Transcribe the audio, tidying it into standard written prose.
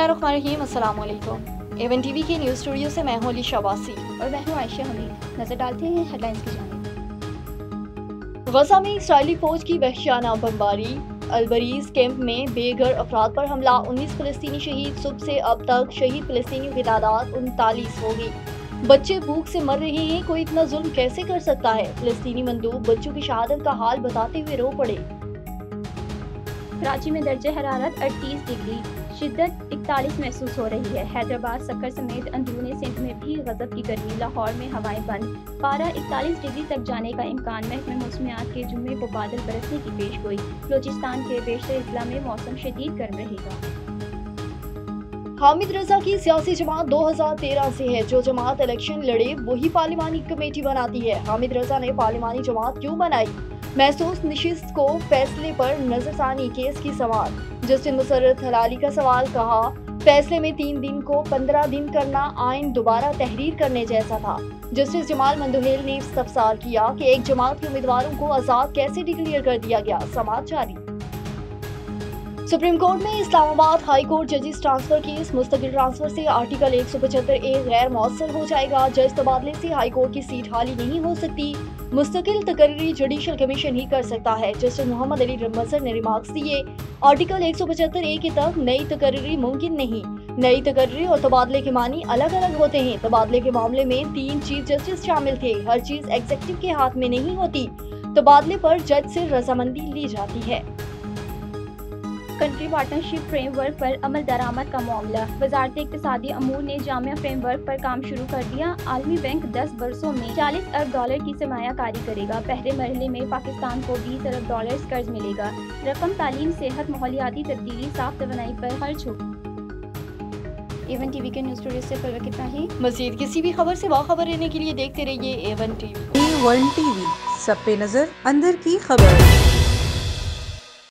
बिस्मिल्लाहिर्रहमानिर्रहीम, अस्सलाम वालेकुम। एवन टीवी के न्यूज़ स्टूडियो से मैं हूं अली शाबासी और मैं हूं आयशा हमीद। नजर डालते हैं हेडलाइंस की जानिब। गजा में इस्राएली फौज की वहशियाना बमबारी। अलबरीज कैंप में बेघर अफराद पर हमला, 19 फ़लस्तीनी शहीद। सुबह से अब तक शहीद फ़लस्तीनियों की तादाद 39 हो गई। बच्चे भूख से मर रहे हैं, कोई इतना जुल्म कैसे कर सकता है। फ़लस्तीनी मंदूब बच्चों की शहादत का हाल बताते हुए रो पड़े। कराची में दर्जे हरारत 38 डिग्री, शिद्दत 41 महसूस हो रही है। हैदराबाद, सक्कर समेत अंदरूनी सिंध में भी गजब की गर्मी। लाहौर में हवाएं बंद, पारा 41 डिग्री तक जाने का इम्कान। महकमे मौसमियात के जुम्मे को बादल बरसने की पेशगोई। बलूचिस्तान के बेशतर अजला में मौसम शदीद गर्म रहेगा। हामिद रजा की सियासी जमात 2013 से है। जो जमात इलेक्शन लड़े वही पार्लिमानी कमेटी बनाती है। हामिद रजा ने पार्लिमानी जमात क्यों बनाई? महसूस नशिस्त को फैसले पर नजरसानी, केस की समाअत। जस्टिस मुसर्रत हलाली का सवाल, कहा फैसले में 3 दिन को 15 दिन करना आइन दोबारा तहरीर करने जैसा था। जस्टिस जमाल मंदोहेल ने इस्तफसार किया कि एक जमात के उम्मीदवारों को आजाद कैसे डिक्लेयर कर दिया गया। समाअत जारी। सुप्रीम कोर्ट में इस्लामाबाद हाई कोर्ट जजिस ट्रांसफर केस। मुस्तकिल ट्रांसफर से आर्टिकल 175A गैर मौसर हो जाएगा। जज तबादले से हाई कोर्ट की सीट खाली नहीं हो सकती। मुस्तकिल तकर्री जुडिशल कमीशन ही कर सकता है। जस्टिस मोहम्मद अली रमजर ने रिमार्क्स दिए, आर्टिकल 175A के तहत नई तकर्री मुमकिन नहीं। नई तकर्री और तबादले के मानी अलग अलग होते हैं। तबादले के मामले में 3 चीफ जस्टिस शामिल थे। हर चीज एग्जीक्यूटिव के हाथ में नहीं होती। तबादले पर जज से रजामंदी ली जाती है। कंट्री पार्टनरशिप फ्रेमवर्क पर अमल दरामद का मामला। वजारत इक्तिसादी अमूर ने जामिया फ्रेमवर्क पर काम शुरू कर दिया। आलमी बैंक 10 बरसों में $40 अरब की सरमायाकारी करेगा। पहले मरहले में पाकिस्तान को $20 अरब कर्ज मिलेगा। रकम तालीम, सेहत, माहौलियाती तब्दीली, साफ तवानाई पर खर्च हो। एवन टीवी के न्यूज़ स्टूडियो से फिलहाल कितना ही। मज़ीद किसी भी खबर से बाखबर रहने के लिए देखते रहिए एवन टीवी। A1 TV, सब पे नजर, अंदर की खबर।